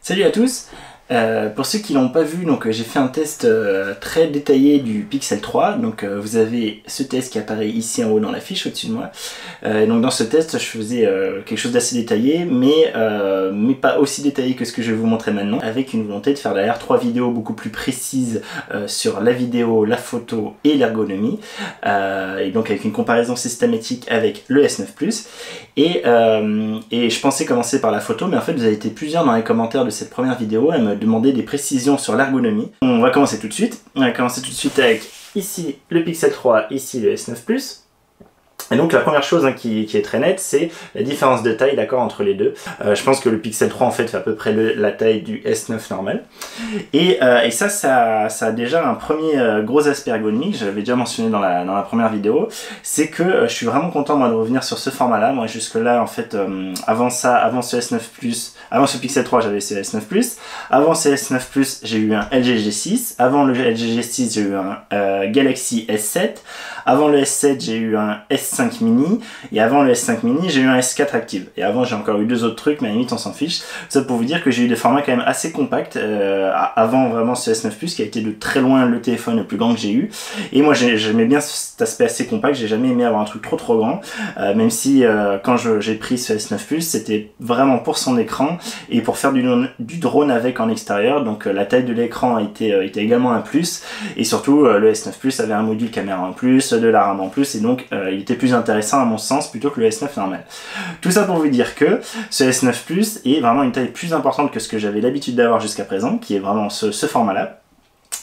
Salut à tous. Pour ceux qui l'ont pas vu, donc j'ai fait un test très détaillé du Pixel 3. Donc vous avez ce test qui apparaît ici en haut dans la fiche au-dessus de moi. Donc dans ce test, je faisais quelque chose d'assez détaillé, mais pas aussi détaillé que ce que je vais vous montrer maintenant, avec une volonté de faire derrière 3 vidéos beaucoup plus précises sur la vidéo, la photo et l'ergonomie, et donc avec une comparaison systématique avec le S9 Plus. Et je pensais commencer par la photo, mais en fait vous avez été plusieurs dans les commentaires de cette première vidéo à me demander des précisions sur l'ergonomie. On va commencer tout de suite. On va commencer tout de suite avec ici le Pixel 3, ici le S9 Plus. Et donc la première chose qui est très nette, c'est la différence de taille, d'accord, entre les deux. Je pense que le Pixel 3 en fait fait à peu près la taille du S9 normal. Et ça a déjà un premier gros aspect ergonomique, je l'avais déjà mentionné dans la première vidéo, c'est que je suis vraiment content moi de revenir sur ce format-là. Moi jusque là en fait, avant ce S9 Plus, avant ce Pixel 3 j'avais ce S9 Plus, avant ce S9 Plus j'ai eu un LG G6, avant le LG G6 j'ai eu un Galaxy S7, avant le S7 j'ai eu un S5 mini, et avant le S5 mini j'ai eu un S4 Active, et avant j'ai encore eu 2 autres trucs, mais à la limite on s'en fiche. Ça pour vous dire que j'ai eu des formats quand même assez compacts avant vraiment ce S9 Plus qui a été de très loin le téléphone le plus grand que j'ai eu. Et moi j'aimais bien cet aspect assez compact, j'ai jamais aimé avoir un truc trop grand, même si quand j'ai pris ce S9 Plus c'était vraiment pour son écran et pour faire du drone avec en extérieur, donc la taille de l'écran était également un plus, et surtout le S9 Plus avait un module caméra en plus, de la RAM en plus, et donc il était plus intéressant à mon sens plutôt que le S9 normal. Tout ça pour vous dire que ce S9 Plus est vraiment une taille plus importante que ce que j'avais l'habitude d'avoir jusqu'à présent, qui est vraiment ce format-là.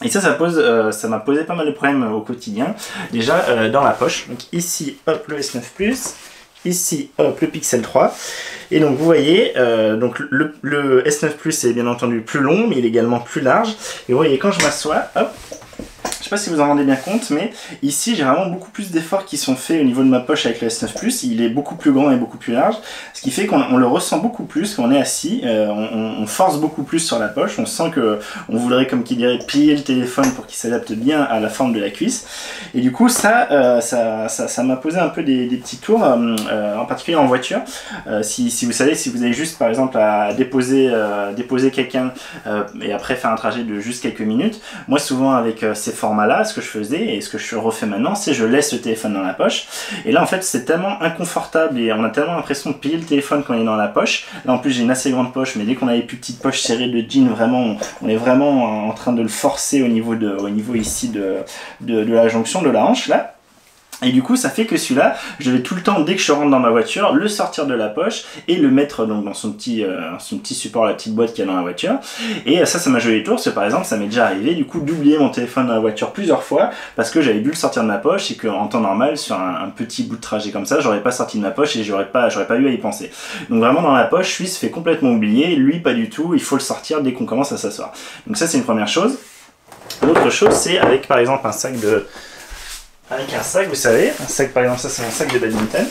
Et ça m'a posé pas mal de problèmes au quotidien. Déjà dans la poche, donc ici hop le S9 Plus, ici hop le Pixel 3, et donc vous voyez donc le S9 Plus est bien entendu plus long, mais il est également plus large, et vous voyez quand je m'assois, hop, je sais pas si vous en rendez bien compte, mais ici j'ai vraiment beaucoup plus d'efforts qui sont faits au niveau de ma poche avec le S9 Plus. Il est beaucoup plus grand et beaucoup plus large, ce qui fait qu'on le ressent beaucoup plus quand on est assis, on force beaucoup plus sur la poche, on sent que on voudrait, comme qui dirait, plier le téléphone pour qu'il s'adapte bien à la forme de la cuisse. Et du coup ça m'a posé un peu des petits tours, en particulier en voiture. Si vous savez, si vous avez juste par exemple à déposer quelqu'un et après faire un trajet de juste quelques minutes, moi souvent avec ces formats là, ce que je faisais et ce que je refais maintenant, c'est je laisse le téléphone dans la poche, et là en fait c'est tellement inconfortable et on a tellement l'impression de plier le téléphone quand il est dans la poche. Là en plus j'ai une assez grande poche, mais dès qu'on a les plus petites poches serrées de jean, vraiment on est vraiment en train de le forcer au niveau ici de la jonction de la hanche là. Et du coup ça fait que celui-là, je vais tout le temps, dès que je rentre dans ma voiture, le sortir de la poche et le mettre donc dans son petit support, la petite boîte qu'il y a dans la voiture. Et ça m'a joué les tours, parce que par exemple ça m'est déjà arrivé du coup d'oublier mon téléphone dans la voiture plusieurs fois parce que j'avais dû le sortir de ma poche, et qu'en temps normal sur un petit bout de trajet comme ça, j'aurais pas sorti de ma poche et j'aurais pas eu à y penser. Donc vraiment dans la poche, lui se fait complètement oublier, lui pas du tout, il faut le sortir dès qu'on commence à s'asseoir. Donc ça c'est une première chose. L'autre chose c'est avec par exemple un sac, vous savez, un sac par exemple, ça c'est un sac de badminton.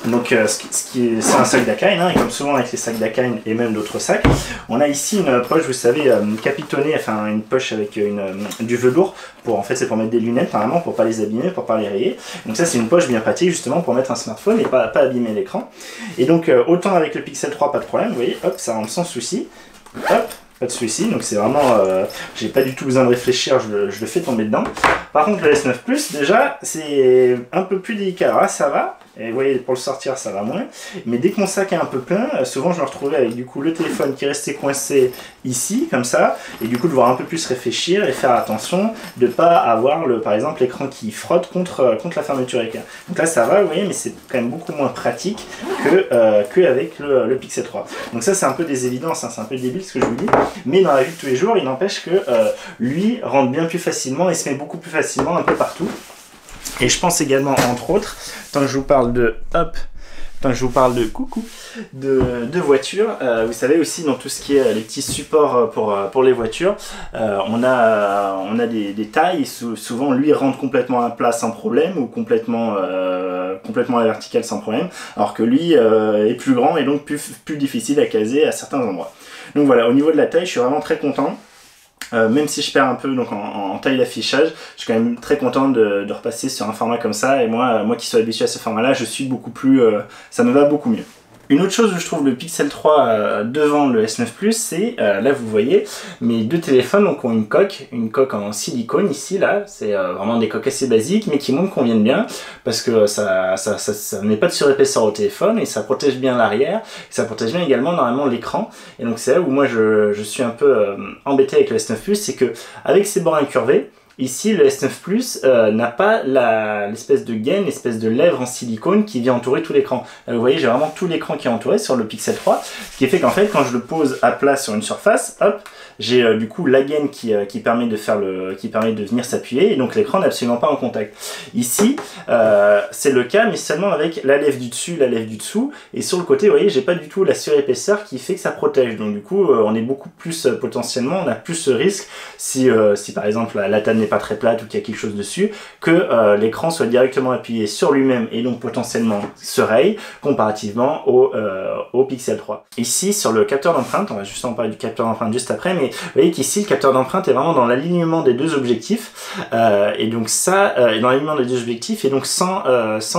Donc c'est un sac d'Akain, hein, et comme souvent avec les sacs d'Akain et même d'autres sacs, on a ici une poche, vous savez, capitonnée, enfin une poche avec du velours, en fait c'est pour mettre des lunettes normalement, pour pas les abîmer, pour pas les rayer. Donc ça c'est une poche bien pratique justement pour mettre un smartphone et pas abîmer l'écran. Et donc autant avec le Pixel 3 pas de problème, vous voyez, hop, ça rentre sans souci, hop, pas de souci, donc c'est vraiment, j'ai pas du tout besoin de réfléchir, je le fais tomber dedans. Par contre le S9 Plus, déjà, c'est un peu plus délicat. Alors là ça va, et vous voyez pour le sortir ça va moins, mais dès que mon sac est un peu plein, souvent je me retrouvais avec du coup le téléphone qui restait coincé ici, comme ça, et du coup devoir un peu plus réfléchir et faire attention de pas avoir par exemple l'écran qui frotte contre la fermeture écran. Donc là ça va, vous voyez, mais c'est quand même beaucoup moins pratique qu'avec le Pixel 3. Donc ça c'est un peu des évidences, hein, c'est un peu débile ce que je vous dis, mais dans la vie de tous les jours il n'empêche que lui rentre bien plus facilement et se met beaucoup plus facilement un peu partout. Et je pense également, entre autres, tant que je vous parle de voiture, vous savez aussi dans tout ce qui est les petits supports pour les voitures, on a des tailles, souvent lui rentre complètement à plat sans problème, ou complètement à la verticale sans problème, alors que lui est plus grand et donc plus difficile à caser à certains endroits. Donc voilà, au niveau de la taille, je suis vraiment très content. Même si je perds un peu donc en taille d'affichage, je suis quand même très content de repasser sur un format comme ça, et moi qui suis habitué à ce format là, je suis beaucoup plus, ça me va beaucoup mieux. Une autre chose où je trouve le Pixel 3 devant le S9 Plus, c'est, là vous voyez, mes deux téléphones donc, ont une coque en silicone ici, là, c'est vraiment des coques assez basiques, mais qui me conviennent bien, parce que ça met pas de surépaisseur au téléphone, et ça protège bien l'arrière, et ça protège bien également normalement l'écran, et donc c'est là où moi je suis un peu embêté avec le S9 Plus, c'est que avec ses bords incurvés, ici, le S9 Plus n'a pas l'espèce de gaine, l'espèce de lèvre en silicone qui vient entourer tout l'écran. Vous voyez, j'ai vraiment tout l'écran qui est entouré sur le Pixel 3, ce qui fait qu'en fait, quand je le pose à plat sur une surface, hop, j'ai du coup la gaine qui permet de venir s'appuyer, et donc l'écran n'est absolument pas en contact. Ici, c'est le cas, mais seulement avec la lèvre du dessus, la lèvre du dessous, et sur le côté, vous voyez, j'ai pas du tout la surépaisseur qui fait que ça protège. Donc du coup, on est beaucoup plus potentiellement, on a plus ce risque si par exemple la table n'est pas très plate ou qu'il y a quelque chose dessus, que l'écran soit directement appuyé sur lui-même et donc potentiellement se raye comparativement au Pixel 3. Ici sur le capteur d'empreinte, on va justement parler du capteur d'empreinte juste après, mais vous voyez qu'ici le capteur d'empreinte est vraiment dans l'alignement des deux objectifs, et donc ça, dans l'alignement des deux objectifs, et donc sans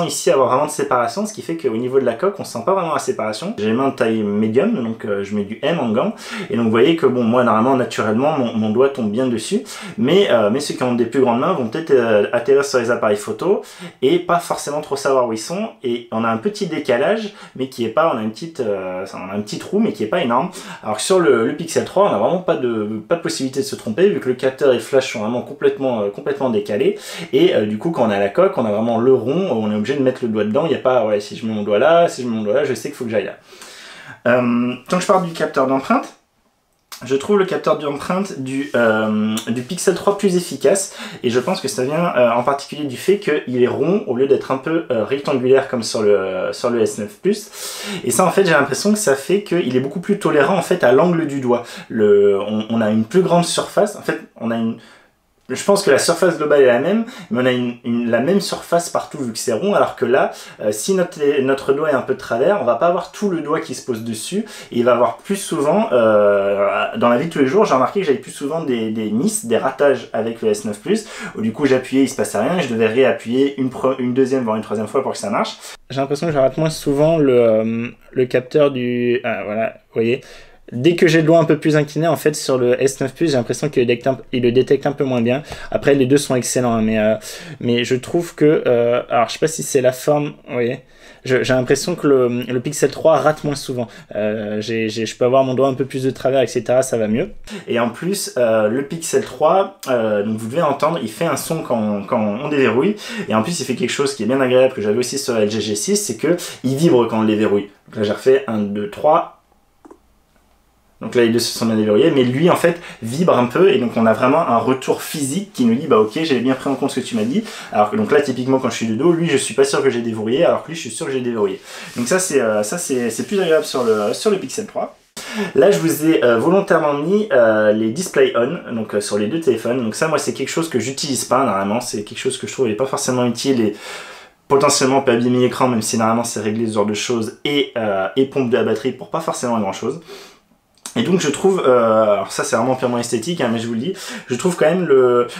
ici avoir vraiment de séparation, ce qui fait qu'au niveau de la coque on sent pas vraiment la séparation. J'ai les mains de taille médium, donc je mets du M en gant, et donc vous voyez que bon, moi normalement naturellement mon doigt tombe bien dessus, mais ceux qui ont des plus grandes mains vont peut-être atterrir sur les appareils photo et pas forcément trop savoir où ils sont, et on a un petit décalage mais qui est pas, on a un petit trou mais qui est pas énorme, alors que sur le Pixel 3 on a vraiment pas de possibilité de se tromper vu que le capteur et le flash sont vraiment complètement décalés, et du coup quand on a la coque on a vraiment le rond, on est obligé de mettre le doigt dedans, il n'y a pas ouais, si je mets mon doigt là, je sais qu'il faut que j'aille là. Tant que je parle du capteur d'empreinte, je trouve le capteur d'empreinte du Pixel 3 plus efficace, et je pense que ça vient en particulier du fait qu'il est rond au lieu d'être un peu rectangulaire comme sur le S9 Plus, et ça en fait j'ai l'impression que ça fait qu'il est beaucoup plus tolérant en fait à l'angle du doigt. On a une plus grande surface, en fait on a je pense que la surface globale est la même, mais on a la même surface partout vu que c'est rond, alors que là, si notre doigt est un peu de travers, on va pas avoir tout le doigt qui se pose dessus, et il va avoir plus souvent, dans la vie de tous les jours, j'ai remarqué que j'avais plus souvent des misses, des ratages avec le S9 Plus, où du coup j'appuyais, il se passait rien, et je devais réappuyer une deuxième voire une troisième fois pour que ça marche. J'ai l'impression que je rate moins souvent le capteur du... Ah voilà, vous voyez. Dès que j'ai le doigt un peu plus incliné, en fait, sur le S9 Plus, j'ai l'impression qu'il le détecte un peu moins bien. Après, les deux sont excellents, hein, mais je trouve que... alors, je sais pas si c'est la forme, vous voyez, j'ai l'impression que le Pixel 3 rate moins souvent. Je peux avoir mon doigt un peu plus de travers, etc., ça va mieux. Et en plus, le Pixel 3, donc vous devez entendre, il fait un son quand on déverrouille, et en plus, il fait quelque chose qui est bien agréable, que j'avais aussi sur la LG G6, c'est qu'il vibre quand on le déverrouille. Donc là, j'ai refait 1, 2, 3... Donc là les deux se sont bien déverrouillés, mais lui en fait vibre un peu, et donc on a vraiment un retour physique qui nous dit bah ok, j'avais bien pris en compte ce que tu m'as dit, alors que donc là typiquement quand je suis de dos, lui je suis pas sûr que j'ai déverrouillé, alors que lui je suis sûr que j'ai déverrouillé. Donc ça c'est plus agréable sur le Pixel 3. Là je vous ai volontairement mis les display on, donc sur les deux téléphones, donc ça moi c'est quelque chose que j'utilise pas normalement, c'est quelque chose que je trouve n'est pas forcément utile, et potentiellement peut abîmer l'écran, même si normalement c'est réglé ce genre de choses, et pompe de la batterie pour pas forcément grand chose. Et donc je trouve, alors ça c'est vraiment purement esthétique, hein, mais je vous le dis, je trouve quand même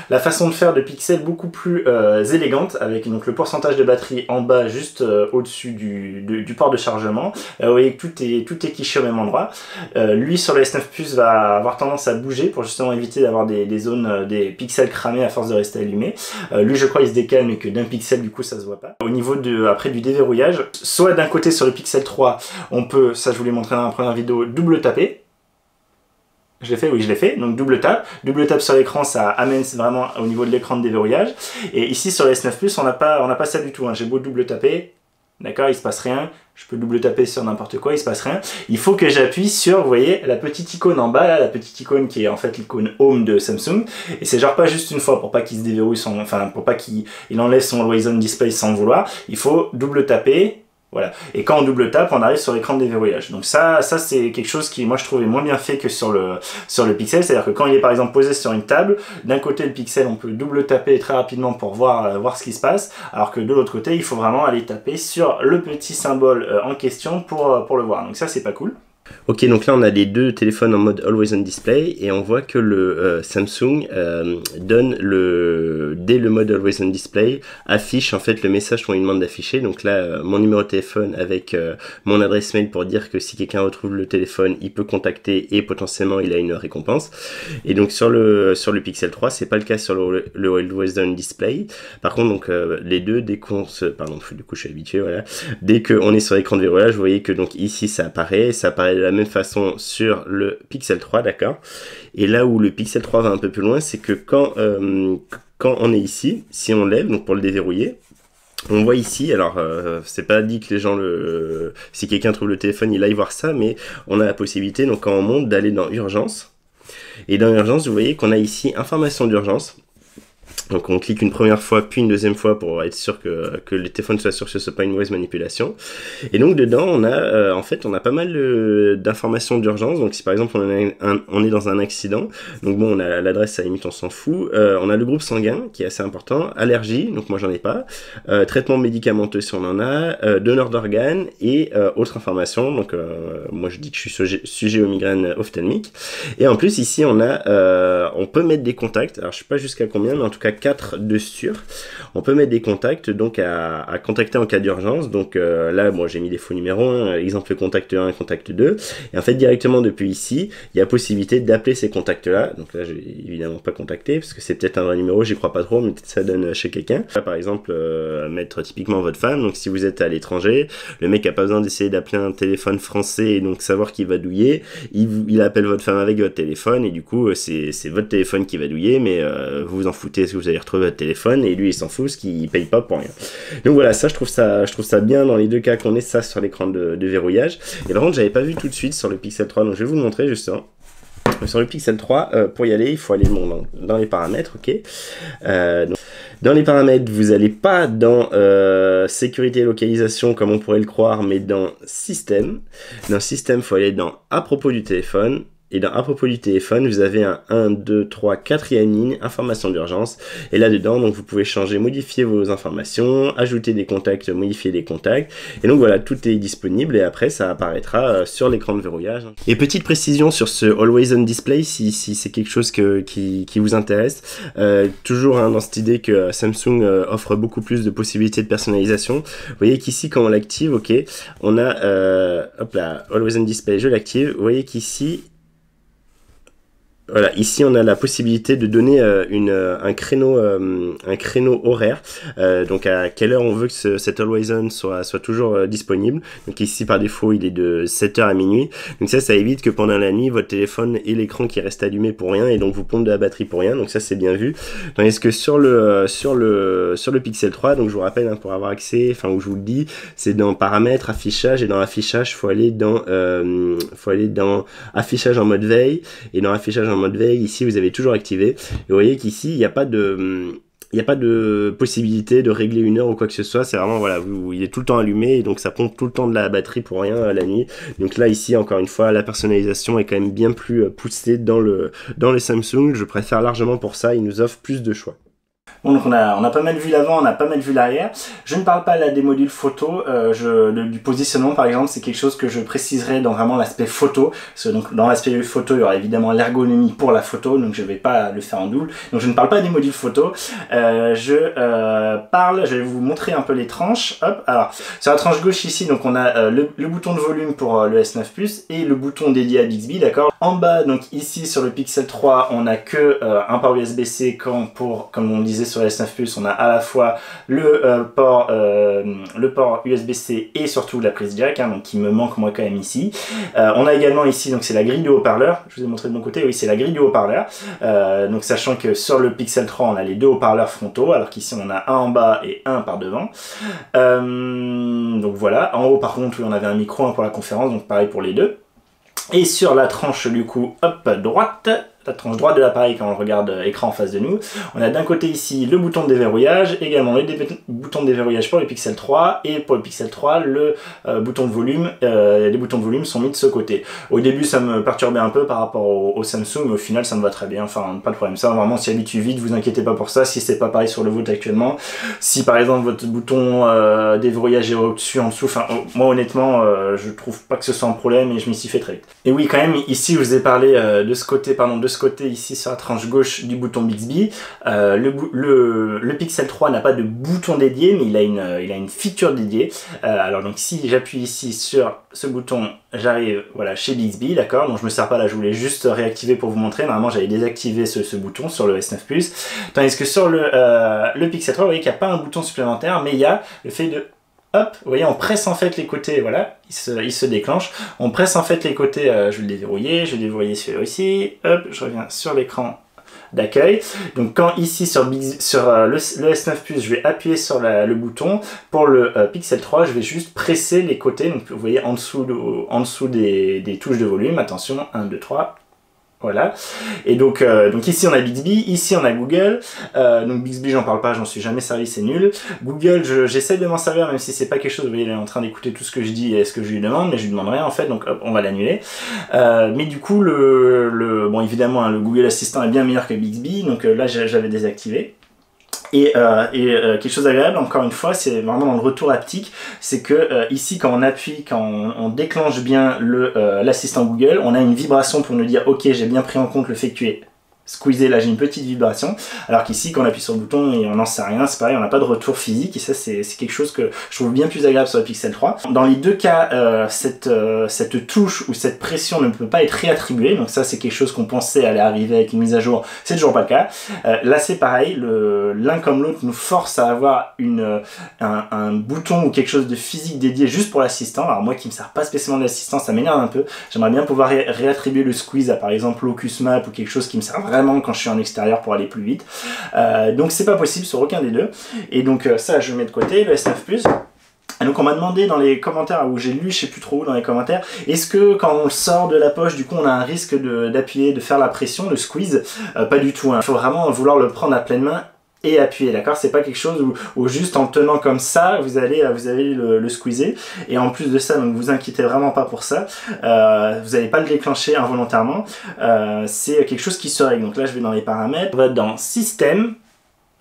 la façon de faire de Pixel beaucoup plus élégante, avec donc le pourcentage de batterie en bas juste au-dessus du port de chargement. Vous voyez que tout est cliché au même endroit. Lui sur le S9 Plus va avoir tendance à bouger pour justement éviter d'avoir des zones, des pixels cramés à force de rester allumés. Lui je crois il se décale, mais que d'un pixel du coup ça se voit pas. Au niveau après du déverrouillage, soit d'un côté sur le Pixel 3, on peut, ça je vous l'ai montré dans la première vidéo, double taper. Je l'ai fait, oui je l'ai fait, donc double tap sur l'écran, ça amène vraiment au niveau de l'écran de déverrouillage, et ici sur le S9 Plus on n'a pas ça du tout, hein. J'ai beau double taper, d'accord, il se passe rien, je peux double taper sur n'importe quoi, il se passe rien, il faut que j'appuie sur, vous voyez, la petite icône en bas, là, la petite icône qui est en fait l'icône Home de Samsung, et c'est genre pas juste une fois pour pas qu'il se déverrouille, pour pas qu'il enlève son Always On Display sans le vouloir, il faut double taper. Voilà. Et quand on double tape, on arrive sur l'écran de déverrouillage. Donc ça c'est quelque chose qui, moi, je trouvais moins bien fait que sur le Pixel. C'est-à-dire que quand il est par exemple posé sur une table, d'un côté le Pixel, on peut double taper très rapidement pour voir ce qui se passe, alors que de l'autre côté, il faut vraiment aller taper sur le petit symbole en question pour le voir. Donc ça, c'est pas cool. Ok, donc là on a les deux téléphones en mode Always on Display et on voit que le Samsung donne dès le mode Always on Display, affiche en fait le message qu'on lui demande d'afficher. Donc là, mon numéro de téléphone avec mon adresse mail pour dire que si quelqu'un retrouve le téléphone, il peut contacter et potentiellement il a une récompense. Et donc sur le Pixel 3, c'est pas le cas sur le Always on Display. Par contre, donc les deux, dès qu'on se... Pardon, du coup je suis habitué, voilà. Dès qu'on est sur l'écran de verrouillage, vous voyez que donc ici ça apparaît de la même façon sur le Pixel 3, d'accord. Et là où le Pixel 3 va un peu plus loin, c'est que quand on est ici, si on lève, donc pour le déverrouiller, on voit ici, alors c'est pas dit que les gens si quelqu'un trouve le téléphone, il aille voir ça, mais on a la possibilité, donc quand on monte, d'aller dans Urgence. Et dans Urgence, vous voyez qu'on a ici Information d'urgence. Donc on clique une première fois, puis une deuxième fois pour être sûr que le téléphone soit sûr que ce soit pas une mauvaise manipulation. Et donc dedans, on a en fait on a pas mal d'informations d'urgence. Donc si par exemple on est dans un accident, donc bon on a l'adresse à la limite on s'en fout. On a le groupe sanguin qui est assez important, allergie, donc moi j'en ai pas, traitement médicamenteux si on en a, donneur d'organes et autres informations. Donc moi je dis que je suis sujet aux migraines ophtalmiques. Et en plus ici on peut mettre des contacts. Alors je sais pas jusqu'à combien, mais en tout cas 4 de sûr. On peut mettre des contacts donc à contacter en cas d'urgence. Donc là, moi j'ai mis des faux numéros, hein, exemple contact 1, contact 2. Et en fait, directement depuis ici, il y a possibilité d'appeler ces contacts-là. Donc là, je vais évidemment pas contacter parce que c'est peut-être un vrai numéro, j'y crois pas trop, mais peut-être ça donne chez quelqu'un. Là, par exemple, mettre typiquement votre femme. Donc si vous êtes à l'étranger, le mec a pas besoin d'essayer d'appeler un téléphone français et donc savoir qui va douiller. Il appelle votre femme avec votre téléphone et du coup, c'est votre téléphone qui va douiller, mais vous vous en foutez. Est-ce que vous allez retrouver votre téléphone et lui il s'en fout parce qu'il paye pas pour rien. Donc voilà, ça je trouve ça bien dans les deux cas qu'on ait ça sur l'écran de verrouillage. Et par contre j'avais pas vu tout de suite sur le Pixel 3, donc je vais vous le montrer justement. Sur le Pixel 3, pour y aller, il faut aller dans les paramètres, ok. Donc, dans les paramètres, vous n'allez pas dans sécurité et localisation comme on pourrait le croire, mais dans système. Dans système, il faut aller dans à propos du téléphone. Et dans à propos du téléphone, vous avez un 1, 2, 3, 4e ligne, information d'urgence. Et là-dedans, donc vous pouvez changer, modifier vos informations, ajouter des contacts, modifier des contacts. Et donc voilà, tout est disponible et après ça apparaîtra sur l'écran de verrouillage. Et petite précision sur ce Always on Display, si c'est quelque chose qui vous intéresse. Toujours hein, dans cette idée que Samsung offre beaucoup plus de possibilités de personnalisation. Vous voyez qu'ici, quand on l'active, ok, on a, hop là, Always on Display, je l'active. Vous voyez qu'ici, voilà, ici on a la possibilité de donner un créneau horaire, donc à quelle heure on veut que cet Always On soit toujours disponible. Donc ici par défaut il est de 7h à minuit, donc ça évite que pendant la nuit votre téléphone ait l'écran qui reste allumé pour rien et donc vous pompe de la batterie pour rien, donc ça c'est bien vu. Tandis que sur le Pixel 3, donc je vous rappelle hein, pour avoir accès, enfin où je vous le dis, c'est dans paramètres, affichage, et dans affichage faut aller dans affichage en mode veille, et dans affichage en mode veille, ici vous avez toujours activé. Et vous voyez qu'ici il n'y a pas de possibilité de régler une heure ou quoi que ce soit, c'est vraiment voilà, il est tout le temps allumé et donc ça pompe tout le temps de la batterie pour rien la nuit. Donc là ici encore une fois la personnalisation est quand même bien plus poussée dans le Samsung, je préfère largement pour ça, il nous offre plus de choix. Bon, donc on a pas mal vu l'avant, on a pas mal vu l'arrière. Je ne parle pas là des modules photo, du positionnement par exemple, c'est quelque chose que je préciserai dans vraiment l'aspect photo. Parce que donc dans l'aspect photo, il y aura évidemment l'ergonomie pour la photo, donc je vais pas le faire en double. Donc je ne parle pas des modules photo. Je vais vous montrer un peu les tranches. Hop, alors sur la tranche gauche ici, donc on a le bouton de volume pour le S9 Plus et le bouton dédié à Bixby, d'accord. En bas, donc ici sur le Pixel 3, on a que un port USB-C comme on disait sur le S9 Plus, on a à la fois le port USB-C et surtout la prise jack, hein, donc qui me manque moi quand même ici. On a également ici, donc c'est la grille du haut-parleur, je vous ai montré de mon côté, oui c'est la grille du haut-parleur, donc sachant que sur le Pixel 3 on a les deux haut-parleurs frontaux, alors qu'ici on a un en bas et un par devant. Donc voilà, en haut par contre oui, on avait un micro pour la conférence, donc pareil pour les deux. Et sur la tranche du coup, hop, droite, la tranche droite de l'appareil quand on regarde écran en face de nous. On a d'un côté ici le bouton de déverrouillage, également le bouton de déverrouillage pour le Pixel 3, et pour le Pixel 3, le bouton de volume, les boutons de volume sont mis de ce côté. Au début, ça me perturbait un peu par rapport au Samsung, mais au final, ça me va très bien, enfin, pas de problème. Ça, vraiment, on s'y habitue vite, vous inquiétez pas pour ça, si c'est pas pareil sur le vôtre actuellement. Si par exemple, votre bouton déverrouillage est au-dessus, en dessous, enfin, moi, honnêtement, je trouve pas que ce soit un problème et je m'y suis fait très vite. Et oui, quand même, ici, je vous ai parlé de ce côté, ici, sur la tranche gauche du bouton Bixby. Le Pixel 3 n'a pas de bouton dédié, mais il a une feature dédiée. Alors donc si j'appuie ici sur ce bouton, j'arrive voilà, chez Bixby, d'accord. Donc je me sers pas là, je voulais juste réactiver pour vous montrer. Normalement j'avais désactivé ce bouton sur le S9 Plus. Tandis que sur le Pixel 3, vous voyez qu'il n'y a pas un bouton supplémentaire, mais il y a le fait de hop, vous voyez, on presse en fait les côtés, voilà, il se déclenche. On presse en fait les côtés, je vais le déverrouiller, celui-là ici, hop, je reviens sur l'écran d'accueil. Donc quand ici sur le S9 Plus, je vais appuyer sur le bouton, pour le Pixel 3, je vais juste presser les côtés, donc vous voyez en dessous des touches de volume, attention, 1, 2, 3. Voilà, et donc ici on a Bixby, ici on a Google, donc Bixby j'en parle pas, j'en suis jamais servi, c'est nul. Google, j'essaie de m'en servir même si c'est pas quelque chose, vous voyez, il est en train d'écouter tout ce que je dis et ce que je lui demande, mais je lui demande rien en fait, donc hop, on va l'annuler. Mais du coup, bon évidemment, hein, le Google Assistant est bien meilleur que Bixby, donc là j'avais désactivé. Et quelque chose d'agréable, encore une fois, c'est vraiment dans le retour haptique, c'est que ici quand on appuie, quand on déclenche bien l'assistant Google, on a une vibration pour nous dire ok, j'ai bien pris en compte le fait que tu es squeezé, là j'ai une petite vibration, alors qu'ici quand on appuie sur le bouton et on n'en sait rien, c'est pareil, on n'a pas de retour physique, et ça c'est quelque chose que je trouve bien plus agréable sur le Pixel 3. Dans les deux cas, cette touche ou cette pression ne peut pas être réattribuée, donc ça c'est quelque chose qu'on pensait allait arriver avec une mise à jour, c'est toujours pas le cas. Là c'est pareil, l'un comme l'autre nous force à avoir un bouton ou quelque chose de physique dédié juste pour l'assistant. Alors moi qui me sert pas spécialement d'assistant, ça m'énerve un peu, j'aimerais bien pouvoir réattribuer le squeeze à par exemple Locus Map ou quelque chose qui me sert vraiment quand je suis en extérieur pour aller plus vite. Donc c'est pas possible sur aucun des deux. Et donc ça je le mets de côté, le S9 Plus. Et donc on m'a demandé dans les commentaires, où j'ai lu, je sais plus trop où dans les commentaires, est-ce que quand on le sort de la poche, du coup on a un risque d'appuyer, de faire la pression, le squeeze? Pas du tout, hein. Il faut vraiment vouloir le prendre à pleine main et appuyer, d'accord? C'est pas quelque chose où juste en le tenant comme ça, vous allez le squeezer. Et en plus de ça, donc vous inquiétez vraiment pas pour ça, vous n'allez pas le déclencher involontairement, c'est quelque chose qui se règle. Donc là je vais dans les paramètres, on va dans système,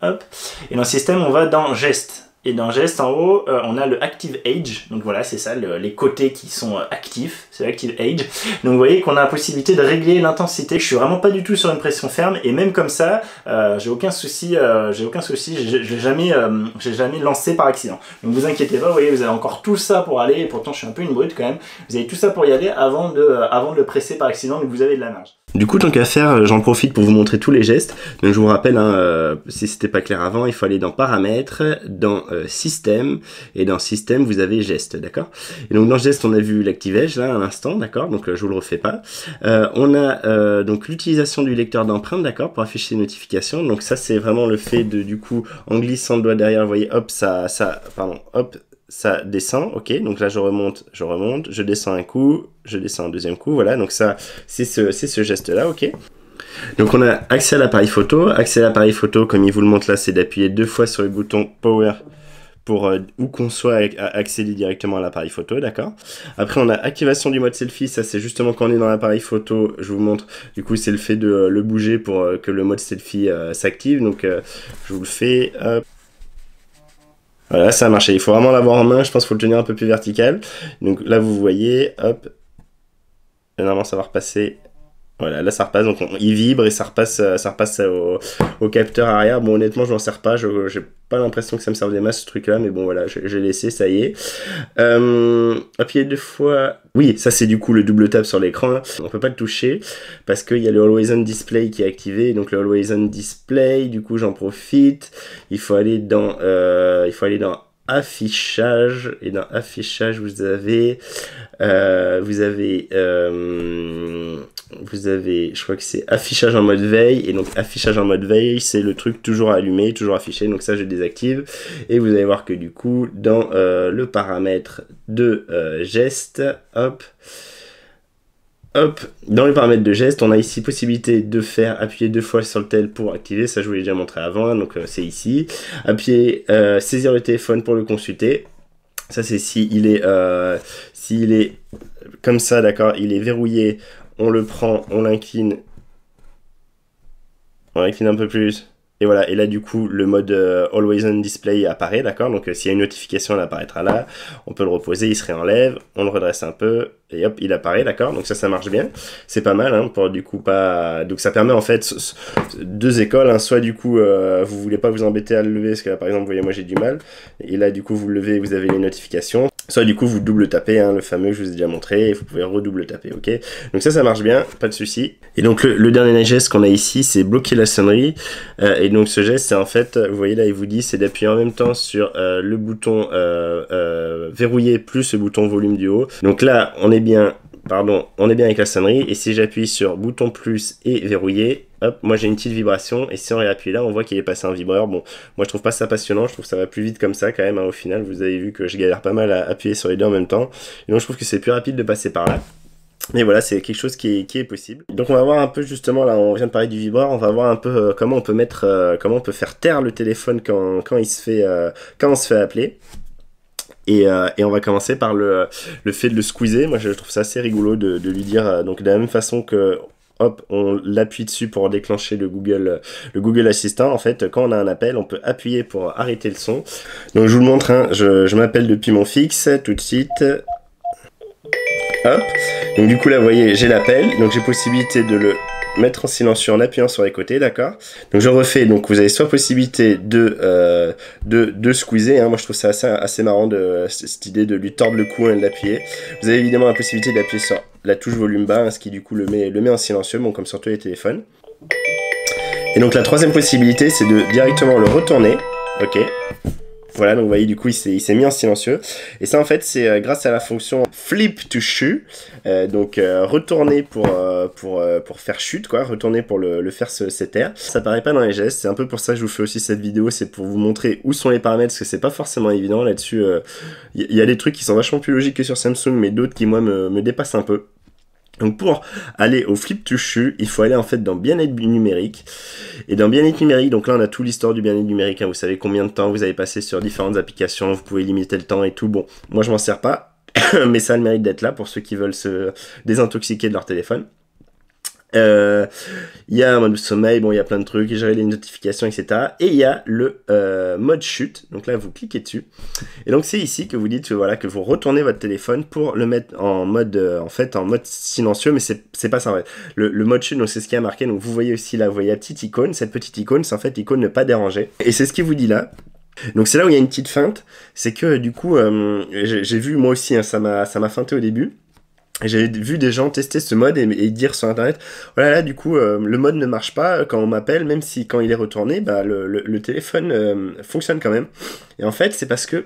hop, et dans système on va dans geste. Et dans geste en haut, on a le Active Age, donc voilà, c'est ça, les côtés qui sont actifs, c'est l'Active Age. Donc vous voyez qu'on a la possibilité de régler l'intensité. Je suis vraiment pas du tout sur une pression ferme, et même comme ça, j'ai aucun souci, j'ai jamais lancé par accident. Donc vous inquiétez pas, vous voyez, vous avez encore tout ça pour aller, et pourtant je suis un peu une brute quand même, vous avez tout ça pour y aller avant de le presser par accident, donc vous avez de la marge. Du coup, tant qu'à faire, j'en profite pour vous montrer tous les gestes. Donc je vous rappelle, hein, si c'était pas clair avant, il faut aller dans paramètres, dans système, et dans système vous avez geste, d'accord? Et donc dans geste on a vu l'ActiveEdge là à l'instant, d'accord? Donc je vous le refais pas. On a donc l'utilisation du lecteur d'empreintes, d'accord, pour afficher les notifications. Donc ça c'est vraiment le fait de, du coup, en glissant le doigt derrière, vous voyez, hop, ça descend, ok, donc là je remonte, je descends un coup, je descends un deuxième coup, voilà, donc ça, c'est ce geste-là, ok. Donc on a accès à l'appareil photo, comme il vous le montre là, c'est d'appuyer 2 fois sur le bouton Power pour où qu'on soit accéder directement à l'appareil photo, d'accord. Après on a activation du mode selfie, ça c'est justement quand on est dans l'appareil photo, je vous montre, du coup c'est le fait de le bouger pour que le mode selfie s'active, donc je vous le fais, hop. Voilà, ça a marché. Il faut vraiment l'avoir en main. Je pense qu'il faut le tenir un peu plus vertical. Donc là, vous voyez, hop. Et normalement, ça va repasser. Voilà, là, ça repasse. Donc, il vibre et ça repasse au capteur arrière. Bon, honnêtement, je m'en sers pas. J'ai pas l'impression que ça me serve des masses, ce truc-là. Mais bon, voilà, j'ai laissé, ça y est. Appuyer 2 fois. Oui, ça, c'est du coup le double tap sur l'écran. On peut pas le toucher parce qu'il y a le Always On Display qui est activé. Donc, le Always On Display, du coup, j'en profite. Il faut aller dans affichage, et dans affichage vous avez je crois que c'est affichage en mode veille, et donc affichage en mode veille c'est le truc toujours allumé, toujours affiché, donc ça je désactive, et vous allez voir que du coup dans le paramètre de geste, hop, Hop, dans les paramètres de geste, on a ici possibilité de faire appuyer 2 fois sur le tel pour activer, ça je vous l'ai déjà montré avant, donc c'est ici. Appuyer, saisir le téléphone pour le consulter. Ça c'est s'il est comme ça, d'accord, il est verrouillé, on le prend, on l'incline un peu plus. Et voilà, et là du coup le mode Always On Display apparaît, d'accord, donc s'il y a une notification elle apparaîtra là, on peut le reposer, il se réenlève, on le redresse un peu, et hop, il apparaît, d'accord, donc ça marche bien, c'est pas mal, hein, pour du coup pas... Donc ça permet en fait deux écoles, hein, soit du coup vous voulez pas vous embêter à le lever, parce que là par exemple, vous voyez moi j'ai du mal, et là du coup vous le levez, vous avez les notifications, soit du coup vous double tapez, hein, le fameux que je vous ai déjà montré, et vous pouvez redouble taper, ok. Donc ça marche bien, pas de souci. Et donc le dernier geste qu'on a ici, c'est bloquer la sonnerie, et donc ce geste c'est en fait, vous voyez là il vous dit, c'est d'appuyer en même temps sur le bouton verrouillé plus le bouton volume du haut. Donc là on est bien avec la sonnerie, et si j'appuie sur bouton plus et verrouillé, hop, moi j'ai une petite vibration, et si on réappuie là, on voit qu'il est passé un vibreur. Bon, moi je trouve pas ça passionnant, je trouve que ça va plus vite comme ça quand même, hein, au final, vous avez vu que je galère pas mal à appuyer sur les deux en même temps, et donc je trouve que c'est plus rapide de passer par là. Mais voilà, c'est quelque chose qui est possible. Donc on va voir un peu justement, là on vient de parler du vibreur, on va voir un peu comment on peut faire taire le téléphone quand on se fait appeler. Et on va commencer par le fait de le squeezer. Moi je trouve ça assez rigolo de lui dire, donc de la même façon que hop, on l'appuie dessus pour déclencher le Google Assistant. En fait, quand on a un appel, on peut appuyer pour arrêter le son. Donc je vous le montre, hein, je m'appelle depuis mon fixe tout de suite. Hop, donc du coup là vous voyez j'ai l'appel, donc j'ai possibilité de le mettre en silencieux en appuyant sur les côtés, d'accord. Donc je refais, donc vous avez soit possibilité de squeezer, hein, moi je trouve ça assez marrant cette idée de lui tordre le cou et de l'appuyer. Vous avez évidemment la possibilité d'appuyer sur la touche volume bas, hein, ce qui du coup le met en silencieux, bon comme sur tous les téléphones. Et donc la troisième possibilité c'est de directement le retourner, ok. Voilà, donc vous voyez, du coup, il s'est mis en silencieux. Et ça, en fait, c'est grâce à la fonction flip to shoot. Donc, retourner pour faire chute, quoi. Retourner pour le faire s'éteindre. Ça paraît pas dans les gestes. C'est un peu pour ça que je vous fais aussi cette vidéo. C'est pour vous montrer où sont les paramètres, parce que c'est pas forcément évident là-dessus. Il y a des trucs qui sont vachement plus logiques que sur Samsung, mais d'autres qui, moi, me dépassent un peu. Donc pour aller au flip to shoot, il faut aller en fait dans bien-être numérique. Et dans bien-être numérique, donc là on a tout l'histoire du bien-être numérique, hein. Vous savez combien de temps vous avez passé sur différentes applications, vous pouvez limiter le temps et tout. Bon, moi je m'en sers pas, mais ça a le mérite d'être là pour ceux qui veulent se désintoxiquer de leur téléphone. Il y a un mode sommeil, bon il y a plein de trucs, gérer les notifications, etc. Et il y a le mode chute, donc là vous cliquez dessus. Et donc c'est ici que vous dites voilà, que vous retournez votre téléphone pour le mettre en mode en mode silencieux, mais c'est pas ça en fait. Le mode chute, donc c'est ce qui a marqué, donc vous voyez aussi là, vous voyez la petite icône, cette petite icône, c'est en fait l'icône ne pas déranger. Et c'est ce qui vous dit là. Donc c'est là où il y a une petite feinte, c'est que du coup, j'ai vu moi aussi, hein, ça m'a feinté au début. J'avais vu des gens tester ce mode et dire sur internet, voilà là du coup le mode ne marche pas quand on m'appelle, même si quand il est retourné, bah, le téléphone fonctionne quand même. Et en fait c'est parce que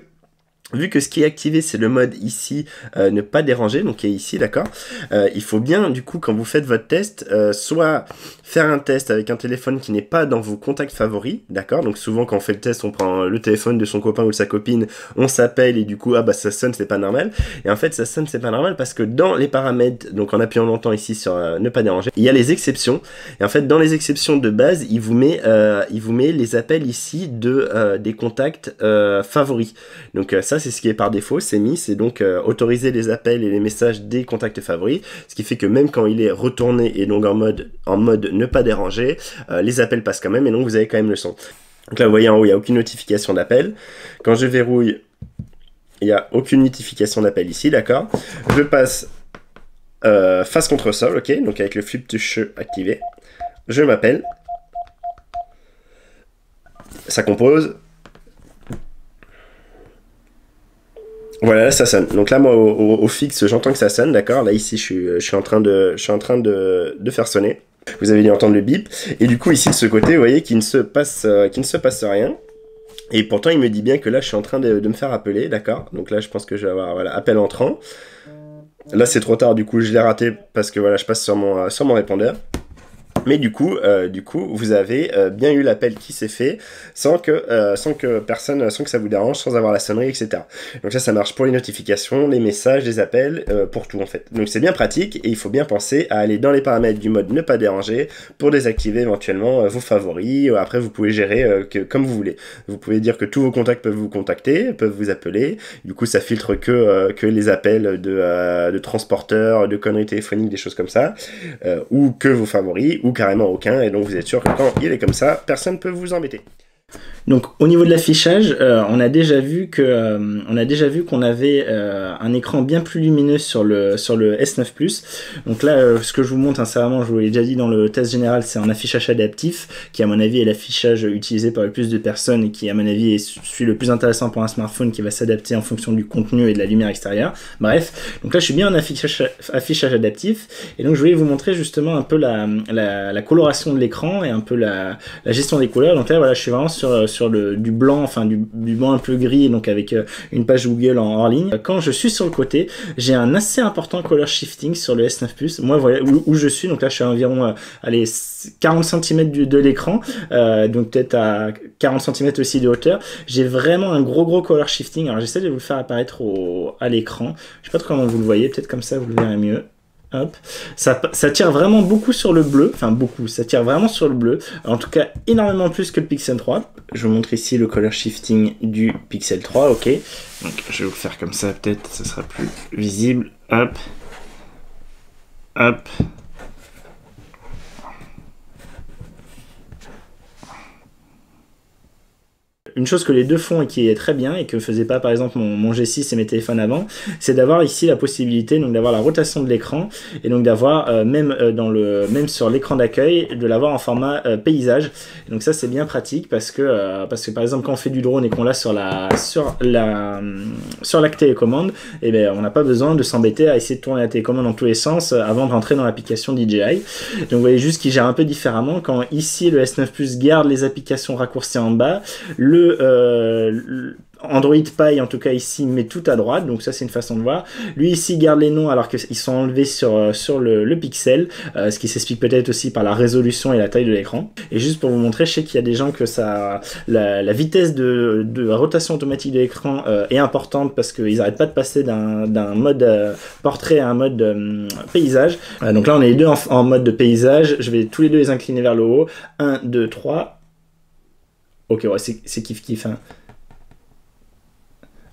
vu que ce qui est activé c'est le mode ici ne pas déranger, donc qui est ici, d'accord, il faut bien du coup quand vous faites votre test, soit faire un test avec un téléphone qui n'est pas dans vos contacts favoris, d'accord, donc souvent quand on fait le test on prend le téléphone de son copain ou de sa copine, on s'appelle et du coup ah bah ça sonne, c'est pas normal, et en fait ça sonne, c'est pas normal parce que dans les paramètres, donc en appuyant longtemps ici sur ne pas déranger, il y a les exceptions, et en fait dans les exceptions de base il vous met les appels ici des contacts favoris, donc ça c'est ce qui est par défaut, c'est mis, c'est donc autoriser les appels et les messages des contacts favoris, ce qui fait que même quand il est retourné et donc en mode ne pas déranger, les appels passent quand même et donc vous avez quand même le son. Donc là vous voyez en haut il n'y a aucune notification d'appel, quand je verrouille il n'y a aucune notification d'appel ici, d'accord, je passe face contre sol, ok, donc avec le flip to shoot activé, je m'appelle, ça compose. Voilà, là, ça sonne. Donc là, moi, au fixe, j'entends que ça sonne, d'accord. Là, ici, je suis en train de faire sonner. Vous avez dû entendre le bip. Et du coup, ici, de ce côté, vous voyez qu'il ne se passe rien. Et pourtant, il me dit bien que là, je suis en train de me faire appeler, d'accord. Donc là, je pense que je vais avoir, voilà, appel entrant. Là, c'est trop tard, du coup, je l'ai raté parce que voilà, je passe sur mon répondeur. Mais du coup, vous avez bien eu l'appel qui s'est fait sans que ça vous dérange, sans avoir la sonnerie, etc. Donc ça marche pour les notifications, les messages, les appels, pour tout en fait. Donc c'est bien pratique et il faut bien penser à aller dans les paramètres du mode ne pas déranger pour désactiver éventuellement vos favoris. Après, vous pouvez gérer comme vous voulez. Vous pouvez dire que tous vos contacts peuvent vous contacter, peuvent vous appeler. Du coup, ça filtre que les appels de transporteurs, de conneries téléphoniques, des choses comme ça, ou que vos favoris, ou carrément aucun, et donc vous êtes sûr que quand il est comme ça, personne ne peut vous embêter. Donc au niveau de l'affichage, on a déjà vu qu'on avait un écran bien plus lumineux sur le S9 Plus. Donc là, ce que je vous montre, sincèrement, je vous l'ai déjà dit dans le test général, c'est un affichage adaptif qui à mon avis est l'affichage utilisé par le plus de personnes et qui à mon avis est celui le plus intéressant pour un smartphone qui va s'adapter en fonction du contenu et de la lumière extérieure. Bref, donc là je suis bien en affichage adaptif et donc je voulais vous montrer justement un peu la coloration de l'écran et un peu la gestion des couleurs. Donc là voilà, je suis vraiment sur du blanc, enfin du blanc un peu gris, donc avec une page Google en hors ligne. Quand je suis sur le côté, j'ai un assez important color shifting sur le S9 Plus. Moi, voilà où je suis, donc là je suis à environ 40 cm de l'écran, donc peut-être à 40 cm aussi de hauteur. J'ai vraiment un gros color shifting. Alors j'essaie de vous le faire apparaître à l'écran. Je sais pas trop comment vous le voyez, peut-être comme ça vous le verrez mieux. Hop. Ça tire vraiment beaucoup sur le bleu, enfin beaucoup, ça tire vraiment sur le bleu, en tout cas énormément plus que le Pixel 3. Je vous montre ici le color shifting du Pixel 3, ok. Donc je vais vous le faire comme ça, peut-être ça sera plus visible. Hop. Hop. Une chose que les deux font et qui est très bien et que faisait pas par exemple mon G6 et mes téléphones avant, c'est d'avoir ici la possibilité donc d'avoir la rotation de l'écran et donc d'avoir même sur l'écran d'accueil de l'avoir en format paysage. Et donc ça c'est bien pratique parce que par exemple quand on fait du drone et qu'on l'a sur la télécommande, et ben on n'a pas besoin de s'embêter à essayer de tourner la télécommande dans tous les sens avant de rentrer dans l'application DJI. Donc vous voyez juste qu'il gère un peu différemment quand ici le S9 Plus garde les applications raccourcies en bas, Android Pie en tout cas ici met tout à droite, donc ça c'est une façon de voir. Lui ici garde les noms alors qu'ils sont enlevés sur le Pixel, ce qui s'explique peut-être aussi par la résolution et la taille de l'écran. Et juste pour vous montrer, je sais qu'il y a des gens que la vitesse de rotation automatique de l'écran est importante parce qu'ils n'arrêtent pas de passer d'un mode portrait à un mode paysage. Donc là on est les deux en mode de paysage, je vais tous les deux les incliner vers le haut. 1, 2, 3. Ok, ouais, c'est kiff hein.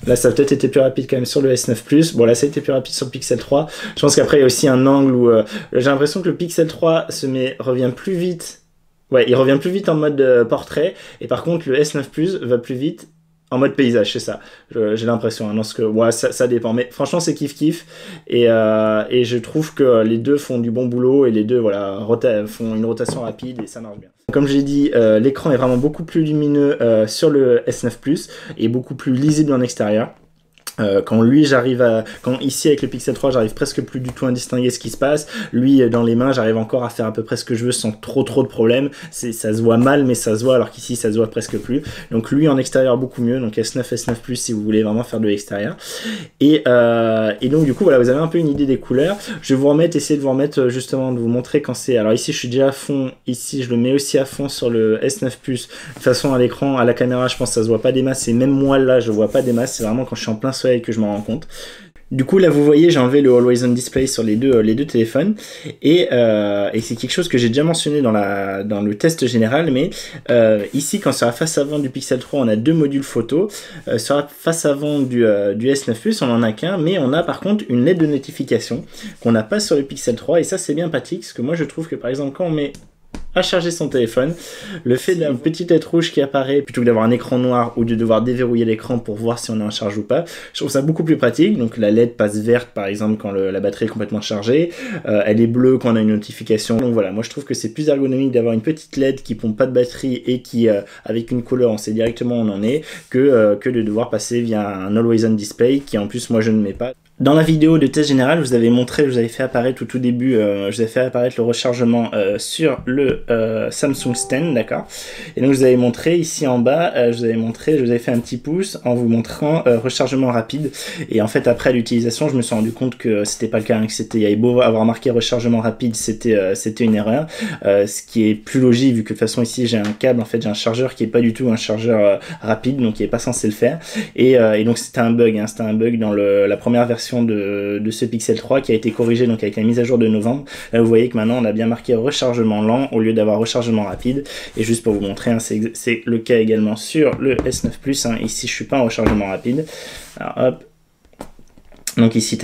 Là, ça a peut-être été plus rapide quand même sur le S9 Plus. Bon, là, ça a été plus rapide sur le Pixel 3. Je pense qu'après, il y a aussi un angle où j'ai l'impression que le Pixel 3 revient plus vite. Ouais, il revient plus vite en mode portrait. Et par contre, le S9 Plus va plus vite en mode paysage, c'est ça. J'ai l'impression. Hein, ouais, ça dépend. Mais franchement, c'est kiff. Et je trouve que les deux font du bon boulot. Et les deux, voilà, font une rotation rapide et ça marche bien. Comme je l'ai dit, l'écran est vraiment beaucoup plus lumineux sur le S9 Plus et beaucoup plus lisible en extérieur. Quand ici avec le Pixel 3 j'arrive presque plus du tout à distinguer ce qui se passe, lui dans les mains j'arrive encore à faire à peu près ce que je veux sans trop de problèmes, ça se voit mal mais ça se voit alors qu'ici ça se voit presque plus, donc lui en extérieur beaucoup mieux, donc S9 Plus si vous voulez vraiment faire de l'extérieur, et donc du coup voilà, vous avez un peu une idée des couleurs. Je vais essayer de vous remettre justement, de vous montrer quand c'est, alors ici je suis déjà à fond, ici je le mets aussi à fond sur le S9 Plus, de toute façon à l'écran, à la caméra je pense que ça se voit pas des masses, et même moi là je vois pas des masses, c'est vraiment quand je suis en plein soleil que je m'en rends compte. Du coup là vous voyez j'ai enlevé le Always On Display sur les deux téléphones et c'est quelque chose que j'ai déjà mentionné dans le test général, mais ici quand sur la face avant du Pixel 3 on a deux modules photo, sur la face avant du S9 Plus on en a qu'un, mais on a par contre une LED de notification qu'on n'a pas sur le Pixel 3 et ça c'est bien pratique parce que moi je trouve que par exemple quand on met à charger son téléphone, le fait d'une petite lettre rouge qui apparaît plutôt que d'avoir un écran noir ou de devoir déverrouiller l'écran pour voir si on est en charge ou pas, je trouve ça beaucoup plus pratique. Donc la LED passe verte par exemple quand la batterie est complètement chargée, elle est bleue quand on a une notification. Donc voilà, moi je trouve que c'est plus ergonomique d'avoir une petite LED qui pompe pas de batterie et qui avec une couleur on sait directement où on en est que de devoir passer via un Always On Display qui en plus moi je ne mets pas. Dans la vidéo de test général, je vous avais montré, je vous avais fait apparaître au tout début, je vous avais fait apparaître le rechargement sur le Samsung Stand, d'accord. Et donc je vous avais montré ici en bas, je vous avais fait un petit pouce en vous montrant rechargement rapide. Et en fait après l'utilisation, je me suis rendu compte que c'était pas le cas, hein, que il y avait beau avoir marqué rechargement rapide, c'était une erreur. Ce qui est plus logique vu que de toute façon ici j'ai un câble, en fait j'ai un chargeur qui est pas du tout un chargeur rapide, donc il est pas censé le faire. Et donc c'était un bug, hein, c'était un bug dans la première version de ce Pixel 3 qui a été corrigé donc avec la mise à jour de novembre. Là vous voyez que maintenant on a bien marqué rechargement lent au lieu d'avoir rechargement rapide. Et juste pour vous montrer, hein, c'est le cas également sur le S9 Plus, hein. Ici je suis pas en rechargement rapide. Alors hop. Donc ici,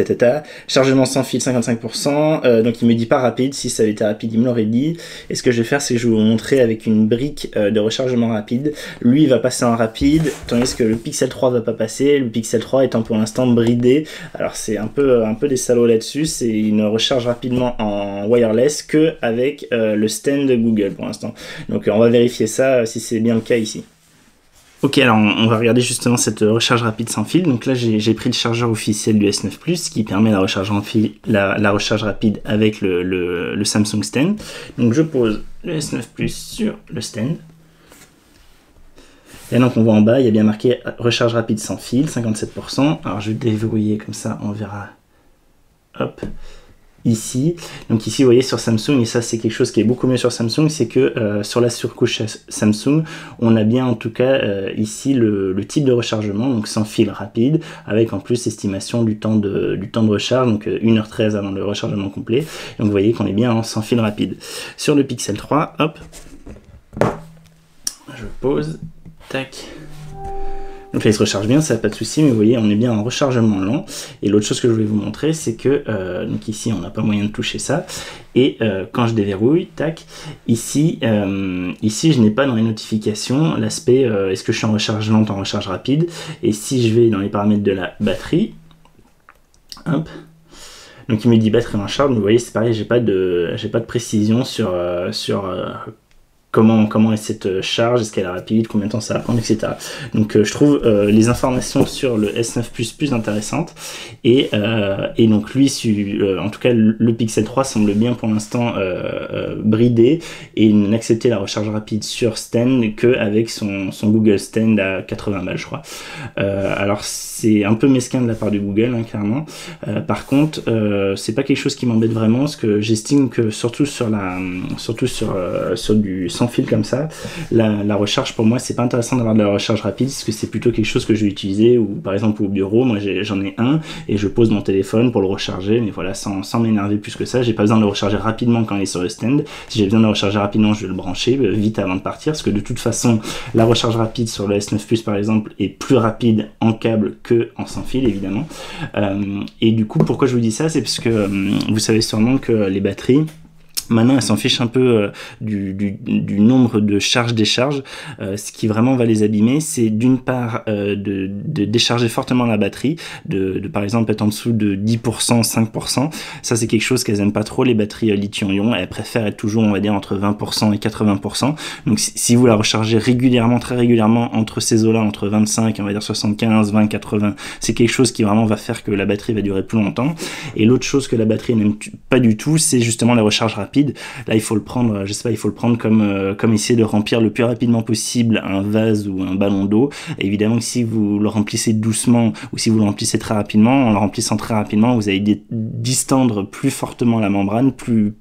chargement sans fil 55%, donc il me dit pas rapide, si ça avait été rapide il me l'aurait dit. Et ce que je vais faire, c'est que je vais vous montrer avec une brique de rechargement rapide. Lui il va passer en rapide, tandis que le Pixel 3 va pas passer, le Pixel 3 étant pour l'instant bridé. Alors c'est un peu des salauds là-dessus, il ne recharge rapidement en wireless que avec le stand de Google pour l'instant. Donc on va vérifier ça, si c'est bien le cas ici. Ok, alors on va regarder justement cette recharge rapide sans fil. Donc là j'ai pris le chargeur officiel du S9 Plus qui permet la recharge rapide avec le Samsung Stand. Donc je pose le S9 Plus sur le stand. Et donc on voit en bas, il y a bien marqué recharge rapide sans fil, 57%. Alors je vais déverrouiller comme ça, on verra. Hop. Ici, donc ici vous voyez sur Samsung, et ça c'est quelque chose qui est beaucoup mieux sur Samsung, c'est que sur la surcouche Samsung, on a bien en tout cas ici le type de rechargement, donc sans fil rapide, avec en plus estimation du temps de recharge, donc 1h13 avant le rechargement complet. Donc vous voyez qu'on est bien en sans fil rapide. Sur le Pixel 3, hop, je pose, tac. Donc là il se recharge bien, ça n'a pas de souci, mais vous voyez on est bien en rechargement lent. Et l'autre chose que je voulais vous montrer, c'est que donc ici on n'a pas moyen de toucher ça. Et quand je déverrouille, tac, ici je n'ai pas dans les notifications l'aspect est-ce que je suis en recharge lente, en recharge rapide. Et si je vais dans les paramètres de la batterie, hop. Donc il me dit batterie en charge, mais vous voyez c'est pareil, j'ai pas de précision sur comment est cette charge, est-ce qu'elle est rapide, combien de temps ça va prendre, etc. Donc je trouve les informations sur le S9 Plus plus intéressantes. Et donc lui, en tout cas le Pixel 3 semble bien pour l'instant bridé et n'accepter la recharge rapide sur stand qu'avec son Google Stand à 80 balles je crois. Alors c'est un peu mesquin de la part de Google, hein, clairement. Par contre, c'est pas quelque chose qui m'embête vraiment, parce que j'estime que surtout sur du sans fil comme ça, la recharge pour moi c'est pas intéressant d'avoir de la recharge rapide, parce que c'est plutôt quelque chose que je vais utiliser, ou par exemple au bureau, moi j'en ai un et je pose mon téléphone pour le recharger, mais voilà, sans m'énerver plus que ça. J'ai pas besoin de le recharger rapidement quand il est sur le stand. Si j'ai besoin de le recharger rapidement, je vais le brancher vite avant de partir, parce que de toute façon la recharge rapide sur le S9 Plus par exemple est plus rapide en câble que en sans fil évidemment. Et du coup pourquoi je vous dis ça, c'est parce que vous savez sûrement que les batteries maintenant, elles s'en fichent un peu du nombre de charges-décharges. Ce qui vraiment va les abîmer, c'est d'une part de décharger fortement la batterie, de par exemple être en dessous de 10%, 5%. Ça, c'est quelque chose qu'elles aiment pas trop, les batteries lithium-ion. Elles préfèrent être toujours, on va dire, entre 20% et 80%. Donc, si vous la rechargez régulièrement, très régulièrement, entre ces eaux-là, entre 25, on va dire 75, 20, 80, c'est quelque chose qui vraiment va faire que la batterie va durer plus longtemps. Et l'autre chose que la batterie n'aime pas du tout, c'est justement la recharge rapide. Là il faut le prendre, je sais pas, il faut le prendre comme essayer de remplir le plus rapidement possible un vase ou un ballon d'eau. Évidemment que si vous le remplissez doucement ou si vous le remplissez très rapidement, en le remplissant très rapidement, vous allez distendre plus fortement la membrane, plus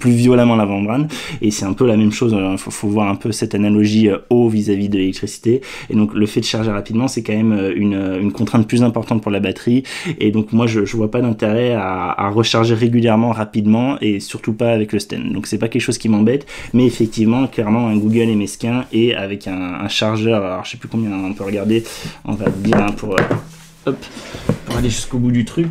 violemment la membrane, et c'est un peu la même chose. Faut voir un peu cette analogie eau vis-à-vis de l'électricité. Et donc le fait de charger rapidement, c'est quand même une contrainte plus importante pour la batterie, et donc moi je vois pas d'intérêt à recharger régulièrement, rapidement, et surtout pas avec le stand. Donc c'est pas quelque chose qui m'embête, mais effectivement clairement un Google est mesquin, et avec un chargeur, alors je sais plus combien on peut regarder, on va dire pour aller jusqu'au bout du truc.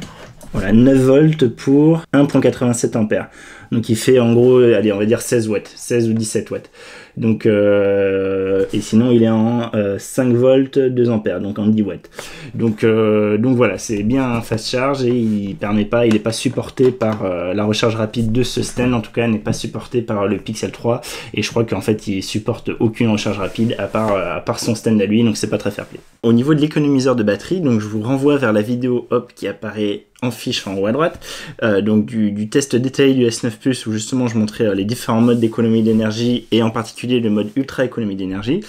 Voilà, 9 volts pour 1,87 ampères. Donc il fait en gros, allez, on va dire 16 watts, 16 ou 17 watts. Donc, et sinon il est en 5 volts 2 ampères, donc en 10 watts. Donc voilà, c'est bien un fast charge et il n'est pas supporté par la recharge rapide de ce stand, en tout cas n'est pas supporté par le Pixel 3, et je crois qu'en fait il supporte aucune recharge rapide à part son stand à lui, donc c'est pas très fair play. Au niveau de l'économiseur de batterie, donc je vous renvoie vers la vidéo hop qui apparaît en fiche en haut à droite, donc du test détaillé du S9 Plus où justement je montrais les différents modes d'économie d'énergie et en particulier le mode ultra économie d'énergie,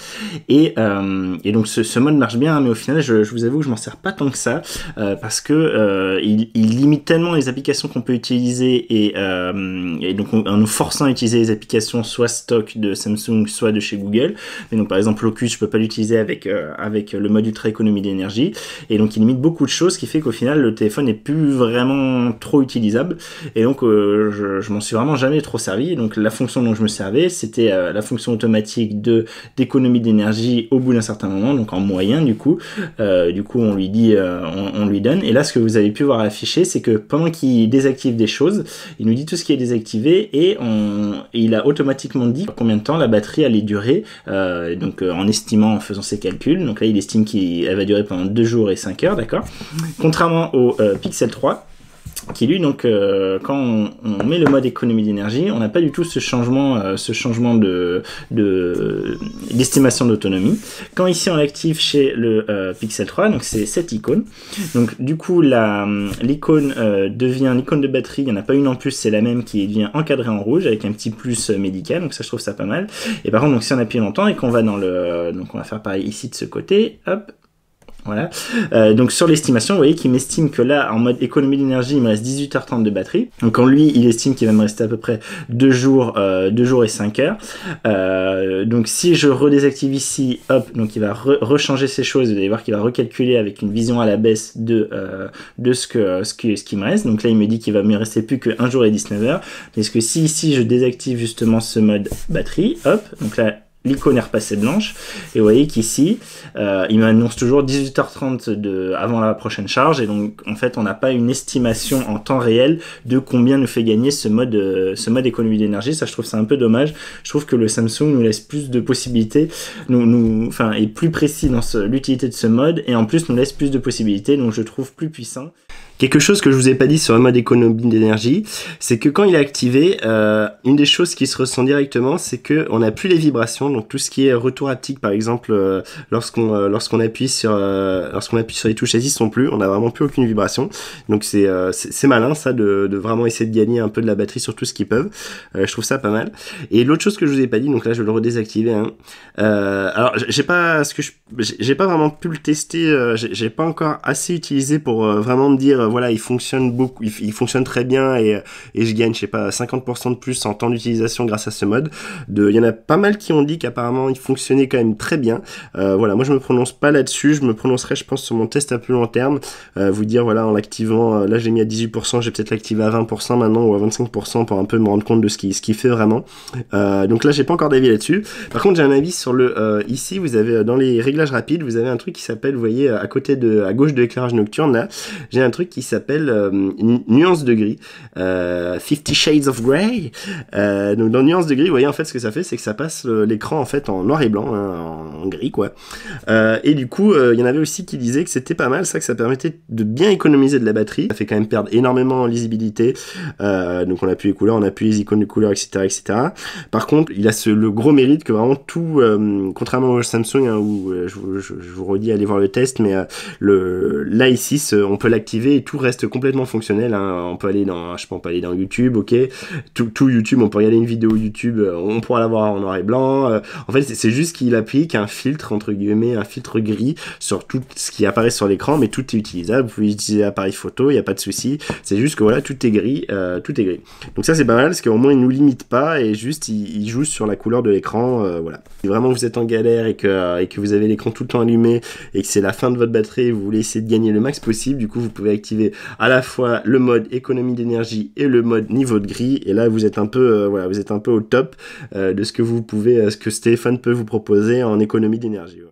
et donc ce mode marche bien, mais au final je vous avoue que je m'en sers pas tant que ça, parce que il limite tellement les applications qu'on peut utiliser, et donc en nous forçant à utiliser les applications soit stock de Samsung soit de chez Google. Et donc par exemple Locus, je peux pas l'utiliser avec le mode ultra économie d'énergie, et donc il limite beaucoup de choses, ce qui fait qu'au final le téléphone n'est plus vraiment trop utilisable, et donc je m'en suis vraiment jamais trop servi. Donc la fonction dont je me servais, c'était la fonction automatique d'économie d'énergie au bout d'un certain moment, donc en moyen du coup on lui dit, on lui donne, et là ce que vous avez pu voir affiché, c'est que pendant qu'il désactive des choses, il nous dit tout ce qui est désactivé, et il a automatiquement dit combien de temps la batterie allait durer, donc en estimant, en faisant ses calculs. Donc là il estime qu'elle va durer pendant 2 jours et 5 heures, d'accord, contrairement au Pixel 3 qui lui, donc quand on met le mode économie d'énergie, on n'a pas du tout ce changement d'estimation d'autonomie. Quand ici on l'active chez le Pixel 3, donc c'est cette icône, donc du coup l'icône devient l'icône de batterie, il n'y en a pas une en plus, c'est la même qui devient encadrée en rouge avec un petit plus médical, donc ça je trouve ça pas mal. Et par contre, donc si on appuie longtemps et qu'on va donc on va faire pareil ici de ce côté, hop. Voilà. Donc sur l'estimation, vous voyez qu'il m'estime que là, en mode économie d'énergie, il me reste 18h30 de batterie. Donc en lui, il estime qu'il va me rester à peu près 2 jours et 5 heures. Donc si je redésactive ici, hop, donc il va rechanger ces choses. Vous allez voir qu'il va recalculer avec une vision à la baisse de ce qui me reste. Donc là, il me dit qu'il va me rester plus que 1 jour et 19 heures. Parce que si ici, je désactive justement ce mode batterie, hop, donc là, l'icône est repassée blanche, et vous voyez qu'ici il m'annonce toujours 18h30 avant la prochaine charge, et donc en fait on n'a pas une estimation en temps réel de combien nous fait gagner ce mode économie d'énergie. Ça, je trouve ça un peu dommage. Je trouve que le Samsung nous laisse plus de possibilités, est plus précis dans l'utilité de ce mode, et en plus nous laisse plus de possibilités, donc je trouve plus puissant. Quelque chose que je vous ai pas dit sur le mode économie d'énergie, c'est que quand il est activé, une des choses qui se ressent directement, c'est que on n'a plus les vibrations, donc tout ce qui est retour haptique par exemple, lorsqu'on appuie sur les touches, elles y sont plus, on n'a vraiment plus aucune vibration. Donc c'est malin ça de vraiment essayer de gagner un peu de la batterie sur tout ce qu'ils peuvent. Je trouve ça pas mal. Et l'autre chose que je vous ai pas dit, donc là je vais le redésactiver. Alors j'ai pas vraiment pu le tester, j'ai pas encore assez utilisé pour vraiment me dire voilà, il fonctionne beaucoup, il fonctionne très bien, et je gagne, je sais pas, 50% de plus en temps d'utilisation grâce à ce mode. Il y en a pas mal qui ont dit qu'apparemment il fonctionnait quand même très bien. Voilà, moi je me prononce pas là-dessus, je me prononcerai je pense sur mon test à plus long terme, vous dire voilà, en l'activant, là je l'ai mis à 18%, j'ai peut-être l'activer à 20% maintenant ou à 25% pour un peu me rendre compte de ce qu'il fait vraiment. Donc là j'ai pas encore d'avis là-dessus. Par contre j'ai un avis sur ici vous avez dans les réglages rapides, vous avez un truc qui s'appelle, vous voyez à gauche de l'éclairage nocturne là, j'ai un truc qui s'appelle nuance de gris, 50 Shades of Grey. Donc dans nuance de gris, vous voyez en fait ce que ça fait, c'est que ça passe l'écran en fait en noir et blanc, en gris quoi. Et du coup, il y en avait aussi qui disaient que c'était pas mal ça, que ça permettait de bien économiser de la batterie. Ça fait quand même perdre énormément en lisibilité. Donc on appuie les couleurs, on appuie les icônes de couleurs, etc., etc. Par contre, il a le gros mérite que vraiment tout, contrairement au Samsung, où je vous redis, allez voir le test, mais là ici, on peut l'activer et tout reste complètement fonctionnel. On peut aller dans YouTube, ok. Tout YouTube, on peut regarder une vidéo YouTube, on pourra la voir en noir et blanc. En fait, c'est juste qu'il applique un filtre, entre guillemets, un filtre gris sur tout ce qui apparaît sur l'écran, mais tout est utilisable. Vous pouvez utiliser l'appareil photo, il n'y a pas de souci. C'est juste que voilà, tout est gris, Donc ça, c'est pas mal, parce qu'au moins, il nous limite pas, et juste, il joue sur la couleur de l'écran, voilà. Si vraiment vous êtes en galère et que vous avez l'écran tout le temps allumé, et que c'est la fin de votre batterie, et vous voulez essayer de gagner le max possible, du coup, vous pouvez activer à la fois le mode économie d'énergie et le mode niveau de gris, et là vous êtes un peu vous êtes un peu au top de ce que ce téléphone peut vous proposer en économie d'énergie.